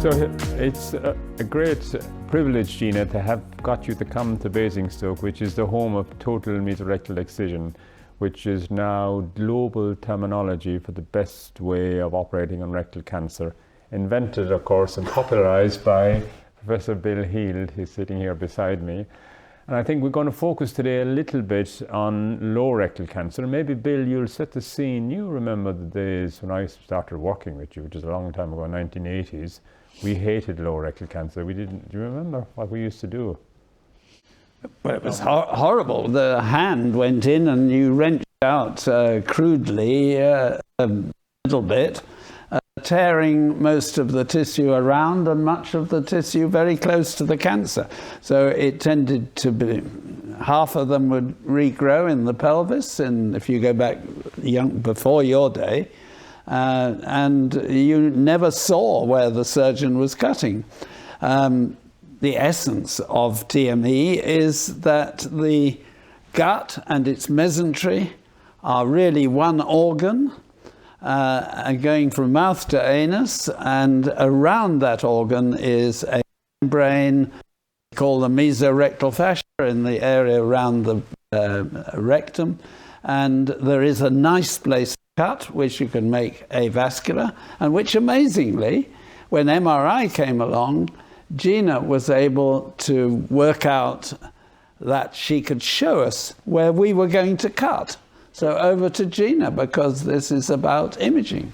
So it's a great privilege, Gina, to have got you to come to Basingstoke, which is the home of total mesorectal excision, which is now global terminology for the best way of operating on rectal cancer. Invented, of course, and popularized by Professor Bill Heald, who's sitting here beside me. And I think we're going to focus today a little bit on low rectal cancer. Maybe, Bill, you'll set the scene. You remember the days when I started working with you, which is a long time ago, 1980s. We hated low rectal cancer. We didn't. Do you remember what we used to do? Well, it was horrible. The hand went in and you wrenched out crudely a little bit, tearing most of the tissue around and much of the tissue very close to the cancer. So it tended to be, half of them would regrow in the pelvis, and if you go back before your day, and you never saw where the surgeon was cutting. The essence of TME is that the gut and its mesentery are really one organ, going from mouth to anus, and around that organ is a membrane called the mesorectal fascia in the area around the rectum, and there is a nice place to cut which you can make avascular, and which amazingly, when MRI came along, Gina was able to work out that she could show us where we were going to cut. So over to Gina, because this is about imaging.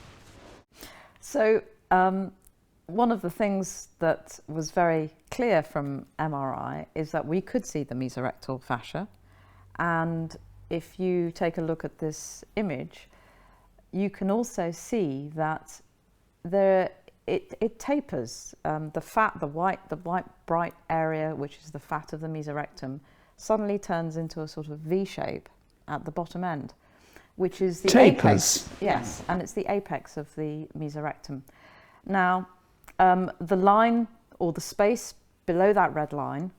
So one of the things that was very clear from MRI is that we could see the mesorectal fascia. And if you take a look at this image, you can also see that it tapers. The white bright area, which is the fat of the mesorectum, suddenly turns into a sort of V shape at the bottom end, which is the apex. Yes, and it's the apex of the mesorectum. Now, the line or the space below that red line,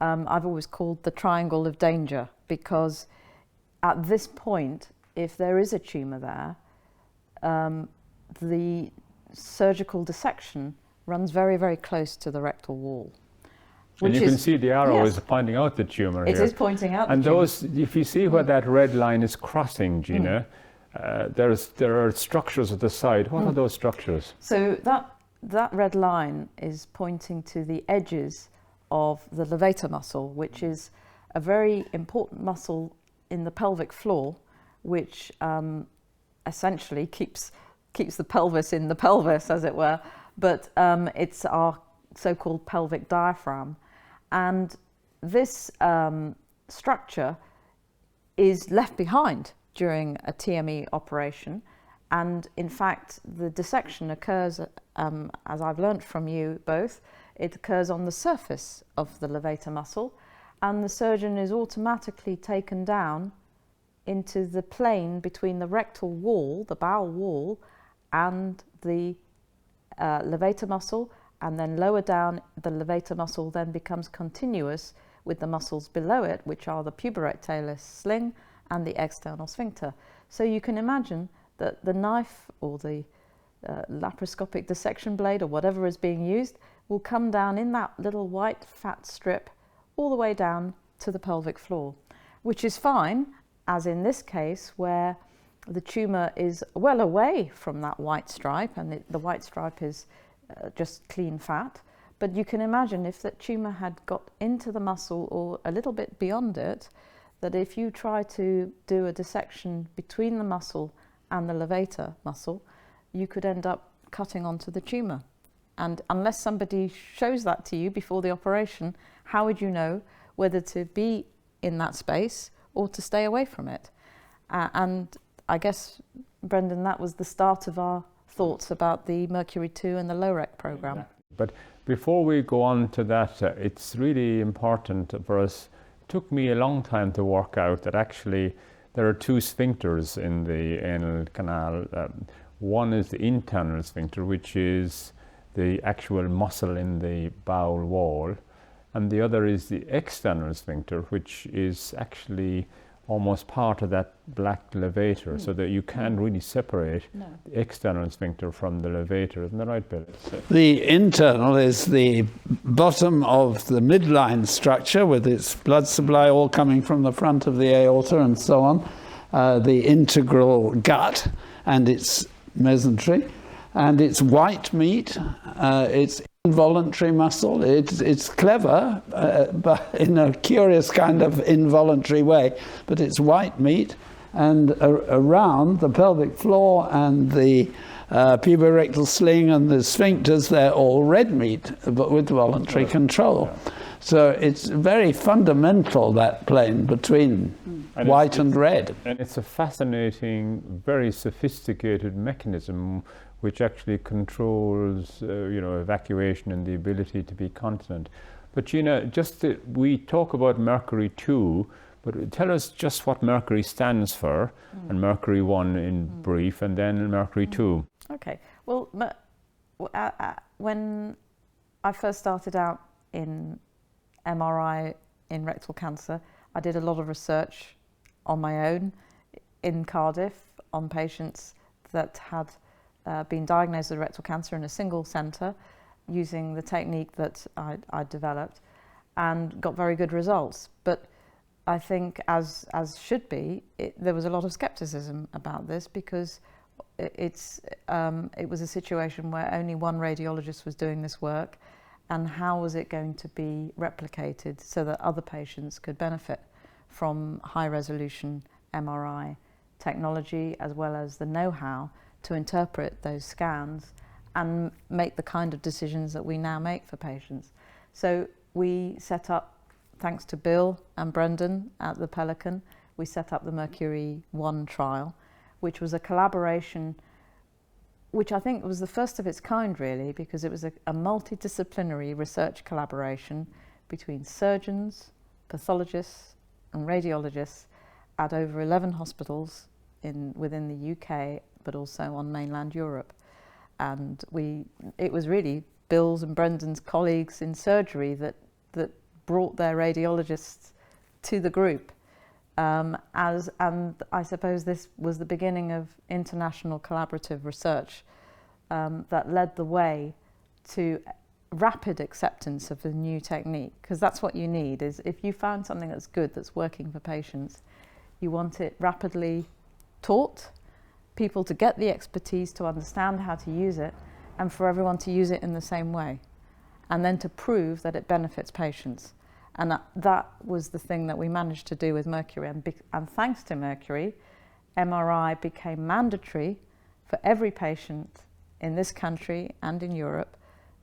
I've always called the triangle of danger, because at this point, if there is a tumour there, the surgical dissection runs very, very close to the rectal wall. And you can see the arrow is pointing out the tumour here. It is pointing out and the tumour. Those, if you see where that red line is crossing, Gina, there are structures at the side. What are those structures? So that red line is pointing to the edges of the levator muscle, which is a very important muscle in the pelvic floor, which essentially keeps the pelvis in the pelvis, as it were, but it's our so-called pelvic diaphragm. And this structure is left behind during a TME operation. And in fact, the dissection occurs, as I've learnt from you both, it occurs on the surface of the levator muscle, and the surgeon is automatically taken down into the plane between the rectal wall, the bowel wall, and the levator muscle, and then lower down, the levator muscle then becomes continuous with the muscles below it, which are the puborectalis sling and the external sphincter. So you can imagine that the knife or the laparoscopic dissection blade or whatever is being used will come down in that little white fat strip all the way down to the pelvic floor, which is fine, as in this case where the tumour is well away from that white stripe, and the white stripe is just clean fat. But you can imagine if that tumour had got into the muscle or a little bit beyond it, that if you try to do a dissection between the muscle and the levator muscle, you could end up cutting onto the tumour. And unless somebody shows that to you before the operation, how would you know whether to be in that space or to stay away from it? And I guess, Brendan, that was the start of our thoughts about the Mercury 2 and the low-rec programme. But before we go on to that, it's really important for us. It took me a long time to work out that actually there are two sphincters in the anal canal. One is the internal sphincter, which is the actual muscle in the bowel wall, and the other is the external sphincter, which is actually almost part of that black levator, so that you can't really separate the external sphincter from the levator. Isn't that right, Bill? The internal is the bottom of the midline structure with its blood supply all coming from the front of the aorta and so on. The integral gut and its mesentery. And it's white meat. It's involuntary muscle. It's clever, but in a curious kind of involuntary way. But it's white meat, and around the pelvic floor and the puborectal sling and the sphincters, they're all red meat, but with voluntary control. So it's very fundamental, that plane between white and red. And it's a fascinating, very sophisticated mechanism which actually controls, evacuation and the ability to be continent. But Gina, we talk about Mercury 2, but tell us just what Mercury stands for, and Mercury 1 in brief, and then Mercury 2. Okay. Well, when I first started out in MRI in rectal cancer, I did a lot of research on my own in Cardiff on patients that had been diagnosed with rectal cancer in a single centre using the technique that I developed, and got very good results. But I think, as should be, there was a lot of scepticism about this, because it was a situation where only one radiologist was doing this work, and how was it going to be replicated so that other patients could benefit from high resolution MRI technology, as well as the know-how to interpret those scans and make the kind of decisions that we now make for patients. So we set up, thanks to Bill and Brendan at the Pelican, we set up the Mercury 1 trial, which was a collaboration, which I think was the first of its kind, really, because it was a multidisciplinary research collaboration between surgeons, pathologists and radiologists at over 11 hospitals within the UK, but also on mainland Europe. And it was really Bill's and Brendan's colleagues in surgery that brought their radiologists to the group. And I suppose this was the beginning of international collaborative research that led the way to rapid acceptance of the new technique, because that's what you need. Is if you found something that's good, that's working for patients, you want it rapidly taught, people to get the expertise to understand how to use it, and for everyone to use it in the same way, and then to prove that it benefits patients. And that was the thing that we managed to do with Mercury. And thanks to Mercury, MRI became mandatory for every patient in this country and in Europe,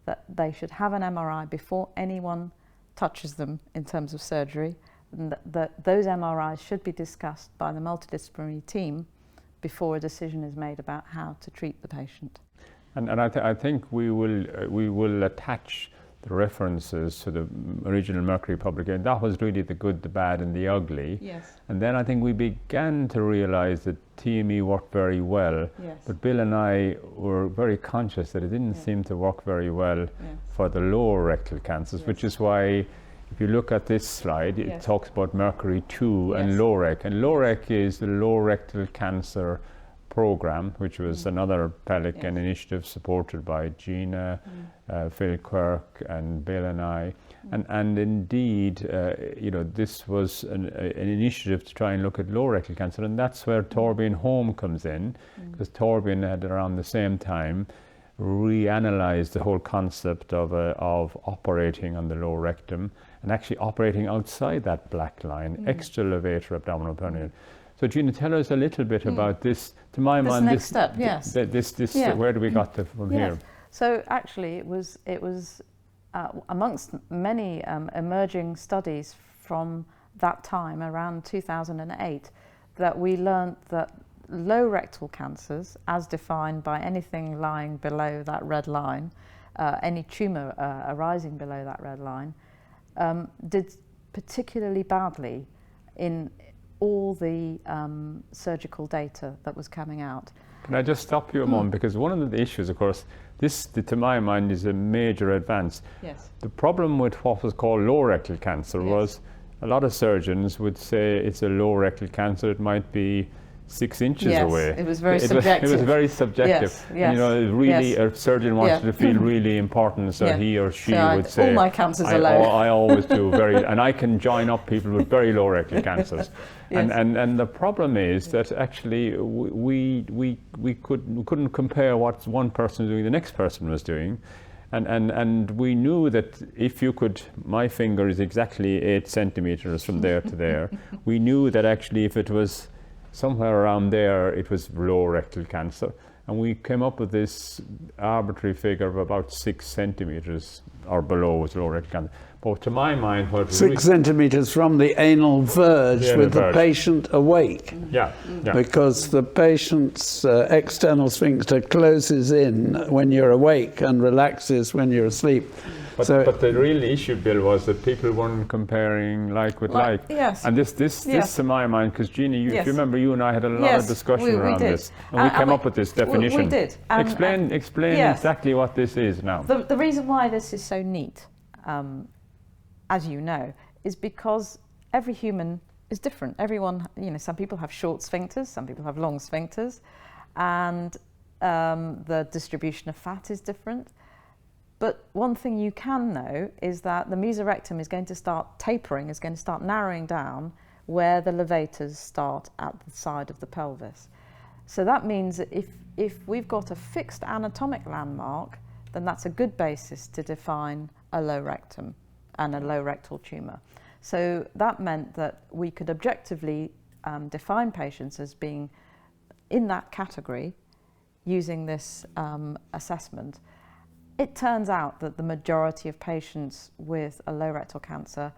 that they should have an MRI before anyone touches them in terms of surgery, and that those MRIs should be discussed by the multidisciplinary team before a decision is made about how to treat the patient. And I think we will attach the references to the original Mercury publication. That was really the good, the bad and the ugly. Yes. And then I think we began to realise that TME worked very well. Yes. But Bill and I were very conscious that it didn't seem to work very well for the lower rectal cancers, which is why, if you look at this slide, it talks about Mercury 2 and LOREC. And LOREC is the low rectal cancer program, which was another Pelican initiative supported by Gina, Phil Quirk and Bill and I. And indeed, this was an initiative to try and look at low rectal cancer, and that's where Torbjörn Holm comes in, because Torbjörn had around the same time reanalyzed the whole concept of operating on the lower rectum and actually operating outside that black line, extra levator abdominal perineal. So Gina, tell us a little bit about this. To my mind, next step, yes. Where do we got to from here? So actually, it was amongst many emerging studies from that time, around 2008, that we learned that low rectal cancers, as defined by anything lying below that red line, any tumour arising below that red line, did particularly badly in all the surgical data that was coming out. Can I just stop you a moment? Because one of the issues, of course, this, to my mind, is a major advance. Yes. The problem with what was called low rectal cancer was a lot of surgeons would say it's a low rectal cancer. It might be 6 inches Yes, away. it was very subjective. It was very subjective. Yes, And, yes, you know, really, yes. a surgeon wanted to feel really important, so Yeah. he or she So would say, all my cancers are low. I always do very, and I can join up people with very low rectal cancers. Yes. And the problem is that actually we couldn't compare what one person was doing, the next person was doing. And we knew that if you could, my finger is exactly 8 centimeters from there to there. We knew that actually if it was somewhere around there, it was low rectal cancer. And we came up with this arbitrary figure of about 6 centimeters or below was low rectal cancer. But to my mind, what 6 centimeters from the anal verge The anal with the verge. patient awake. yeah. Because the patient's external sphincter closes in when you're awake and relaxes when you're asleep. But the real issue, Bill, was that people weren't comparing like with like. Yes. And this Yes. to my mind, because Gina, if Yes. you remember, you and I had a lot Yes, of discussion we around did. this, and we came up with this definition. We did. Explain yes. exactly what this is now. The reason why this is so neat, as you know, is because every human is different. Everyone, you know, some people have short sphincters, some people have long sphincters, and the distribution of fat is different. But one thing you can know is that the mesorectum is going to start tapering, is going to start narrowing down where the levators start at the side of the pelvis. So that means that if we've got a fixed anatomic landmark, then that's a good basis to define a low rectum and a low rectal tumour. So that meant that we could objectively define patients as being in that category using this assessment. It turns out that the majority of patients with a low rectal cancer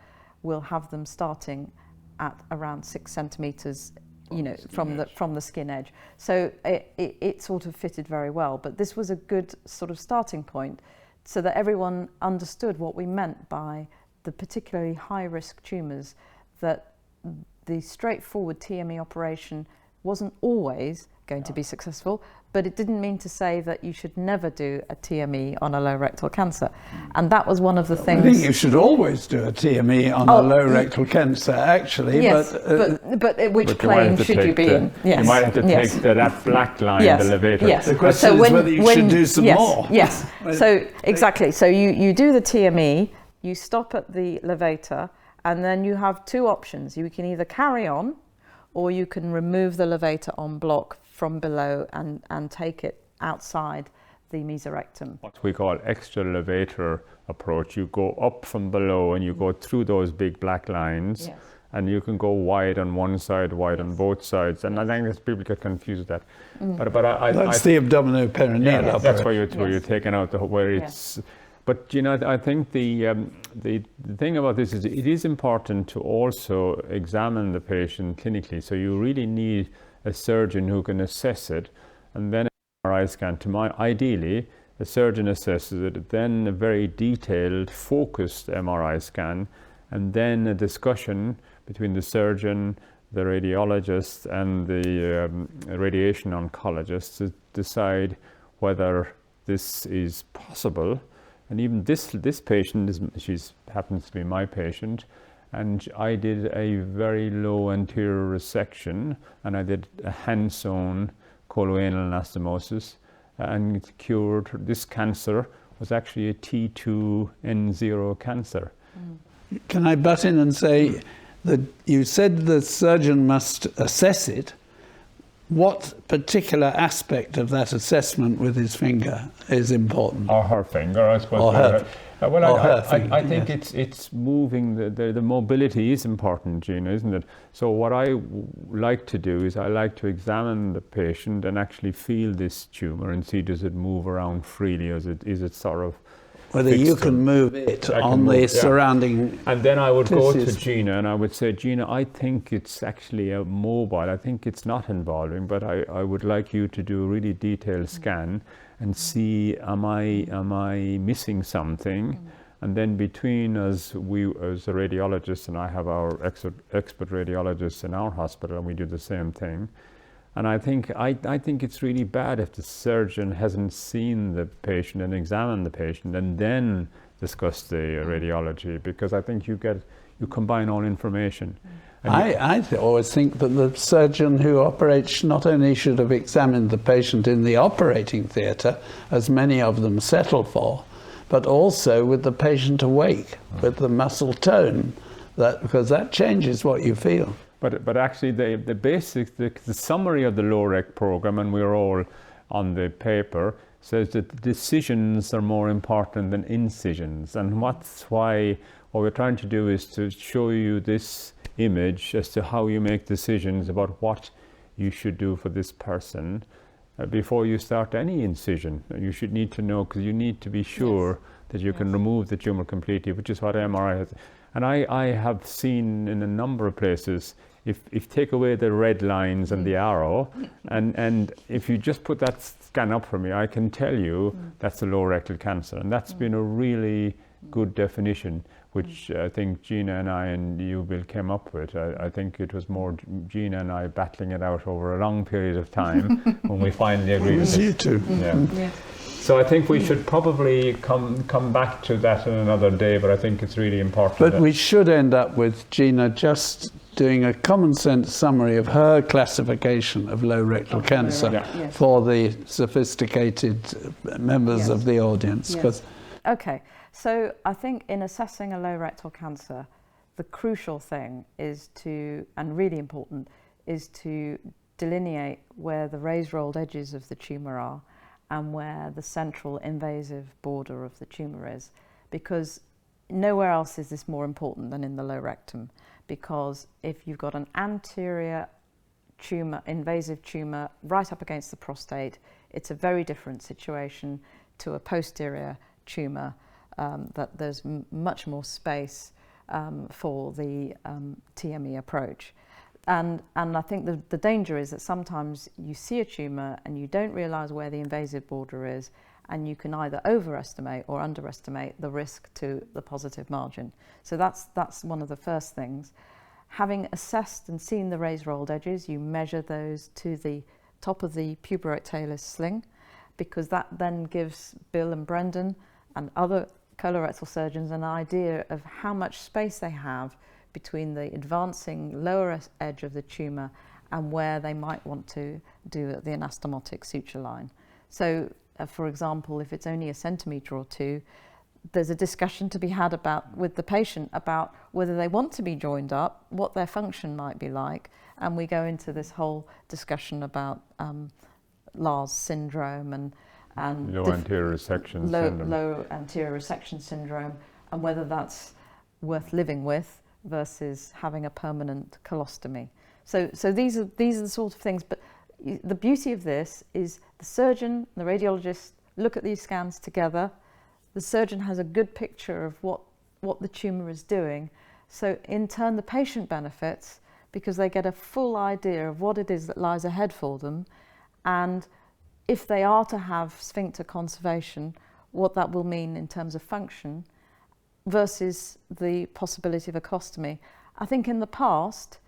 will have them starting at around 6 centimetres, you know, from the skin edge. So it sort of fitted very well. But this was a good sort of starting point so that everyone understood what we meant by the particularly high-risk tumours, that the straightforward TME operation wasn't always going to be successful, but it didn't mean to say that you should never do a TME on a low rectal cancer. And that was one of the things. I think you should always do a TME on a low rectal cancer, actually. Yes, but which plane should you be in? Yes. You might have to take that black line, yes. the levator. Yes. The question is whether you should do some more. Yes. So exactly. So you do the TME, you stop at the levator, and then you have 2 options. You can either carry on, or you can remove the levator en bloc from below and take it outside the mesorectum. What we call extra levator approach. You go up from below and you go through those big black lines, Yes. and you can go wide on one side, wide on both sides. And I think that people get confused with that. But That's the abdominoperineal that's upper. where you're taking out where it's. But you know, I think the thing about this is it is important to also examine the patient clinically. So you really need a surgeon who can assess it, and then an MRI scan. Ideally, the surgeon assesses it, then a very detailed, focused MRI scan, and then a discussion between the surgeon, the radiologist, and the radiation oncologist to decide whether this is possible. And even this patient, she's happens to be my patient, and I did a very low anterior resection, and I did a hand-sewn coloanal anastomosis, and it cured. This cancer was actually a T2N0 cancer. Can I butt in and say that you said the surgeon must assess it? What particular aspect of that assessment with his finger is important? Or her finger, I suppose. Or her. I think it's moving. The mobility is important, Gina, isn't it? So what I like to do is I like to examine the patient and actually feel this tumor and see, does it move around freely, or is it sort of Whether you can move it on the surrounding. And then I would go to tissues. Gina and I would say, Gina, I think it's actually a mobile. I think it's not involving, but I would like you to do a really detailed scan and see, am I missing something? And then between us, we as a radiologist, and I have our expert radiologists in our hospital, and we do the same thing. And I think it's really bad if the surgeon hasn't seen the patient and examined the patient and then discuss the radiology, because I think you you combine all information. I always think that the surgeon who operates not only should have examined the patient in the operating theatre, as many of them settle for, but also with the patient awake, with the muscle tone, because that changes what you feel. But actually the basics, the summary of the LOREC program, and we're all on the paper, says that decisions are more important than incisions. And that's why what we're trying to do is to show you this image as to how you make decisions about what you should do for this person before you start any incision. You should need to know, because you need to be sure that you can remove the tumor completely, which is what MRI has. And I have seen in a number of places, if take away the red lines and the arrow, and if you just put that scan up for me, I can tell you that's a lower rectal cancer. And that's been a really good definition, which I think Gina and I and you, Bill, came up with. I think it was more Gina and I battling it out over a long period of time when we finally agreed. It was you two. Yeah. So I think we should probably come back to that on another day, but I think it's really important. But we should end up with Gina just doing a common sense summary of her classification of low rectal cancer for the sophisticated members of the audience. Okay, so I think in assessing a low rectal cancer, the crucial thing is to, and really important, is to delineate where the raised rolled edges of the tumour are and where the central invasive border of the tumour is, because nowhere else is this more important than in the low rectum. Because if you've got an anterior tumour, invasive tumour, right up against the prostate, it's a very different situation to a posterior tumour, that there's much more space for the TME approach. And I think the danger is that sometimes you see a tumour and you don't realise where the invasive border is, and you can either overestimate or underestimate the risk to the positive margin. So that's one of the first things. Having assessed and seen the raised rolled edges, you measure those to the top of the puborectalis sling, because that then gives Bill and Brendan and other colorectal surgeons an idea of how much space they have between the advancing lower edge of the tumour and where they might want to do the anastomotic suture line. So, for example, if it's only a centimetre or two, there's a discussion to be had with the patient about whether they want to be joined up, what their function might be like, and we go into this whole discussion about Lars syndrome and low anterior resection syndrome. Low anterior resection syndrome, and whether that's worth living with versus having a permanent colostomy. So these are the sort of things. But the beauty of this is the surgeon and the radiologist look at these scans together. The surgeon has a good picture of what the tumour is doing. So in turn, the patient benefits because they get a full idea of what it is that lies ahead for them, and if they are to have sphincter conservation, what that will mean in terms of function versus the possibility of a colostomy. I think in the past,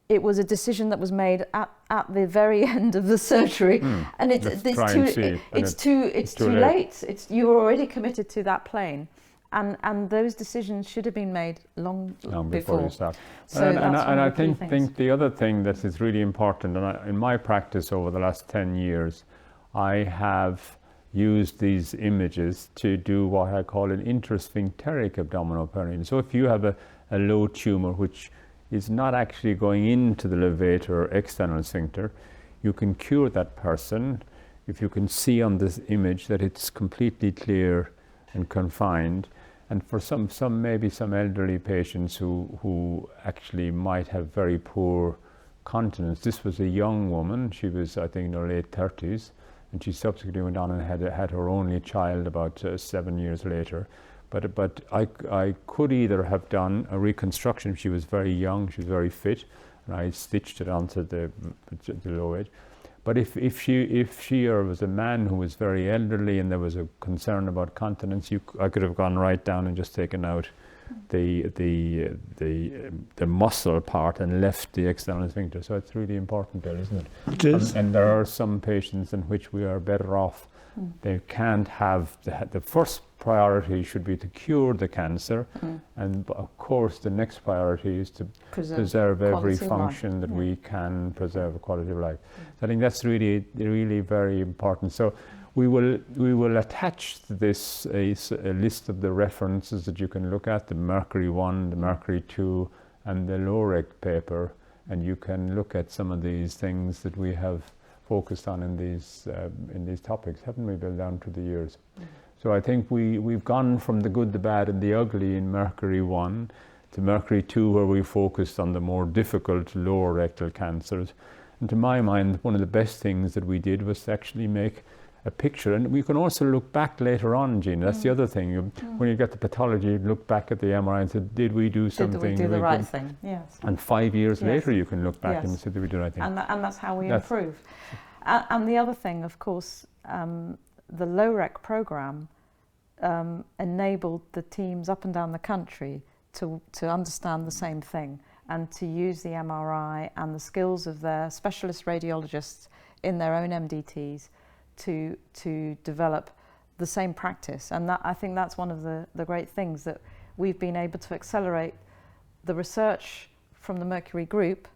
it was a decision that was made at the very end of the surgery, and it's too late. You're already committed to that plane, and those decisions should have been made long before you start. So and I think the other thing that is really important, and in my practice over the last 10 years, I have used these images to do what I call an intrasphincteric abdominal perineum. So if you have a low tumor which is not actually going into the levator or external sphincter, you can cure that person if you can see on this image that it's completely clear and confined. And for maybe some elderly patients who actually might have very poor continence. This was a young woman. She was, I think, in her late 30s, and she subsequently went on and had her only child about 7 years later. But I could either have done a reconstruction. She was very young, she was very fit, and I stitched it onto the low edge. But if she or was a man who was very elderly and there was a concern about continence, I could have gone right down and just taken out the muscle part and left the external sphincter. So it's really important there, isn't it? It is. And there are some patients in which we are better off. They can't have the first priority should be to cure the cancer, and of course the next priority is to preserve every function that we can preserve a quality of life. So I think that's really very important. So we will attach to this a list of the references that you can look at, the Mercury 1, the Mercury 2, and the LOREC paper, and you can look at some of these things that we have focused on in these topics, haven't we, Bill, down through the years? So I think we've gone from the good, the bad, and the ugly in Mercury 1 to Mercury 2, where we focused on the more difficult lower rectal cancers. And to my mind, one of the best things that we did was to actually make a picture. And we can also look back later on, Gina. That's the other thing. When you get the pathology, you look back at the MRI and say, did we do something? Did we do the right thing? Yes. And 5 years later, you can look back and say, did we do the right thing? And that's how we improve. And the other thing, of course, the LOREC program enabled the teams up and down the country to understand the same thing and to use the MRI and the skills of their specialist radiologists in their own MDTs to develop the same practice. And I think that's one of the great things, that we've been able to accelerate the research from the Mercury Group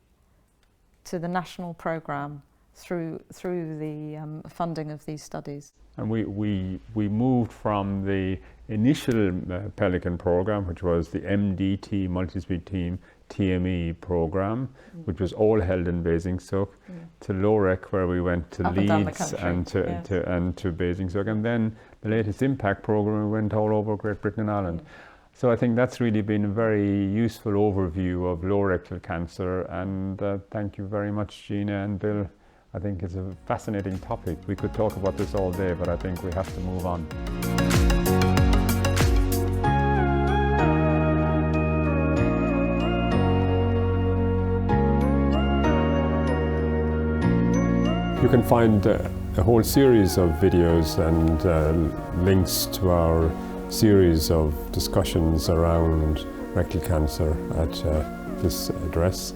to the national program through the funding of these studies. And we moved from the initial Pelican program, which was the MDT, multi-speed team, TME program, which was all held in Basingstoke, to LOREC, where we went to Leeds and to Basingstoke, and then the latest impact program, we went all over Great Britain and Ireland. So I think that's really been a very useful overview of lower rectal cancer, and thank you very much, Gina and Bill. I think it's a fascinating topic. We could talk about this all day, but I think we have to move on. You can find a whole series of videos and links to our series of discussions around rectal cancer at this address.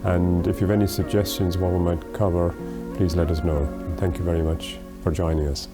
And if you have any suggestions what we might cover, please let us know. Thank you very much for joining us.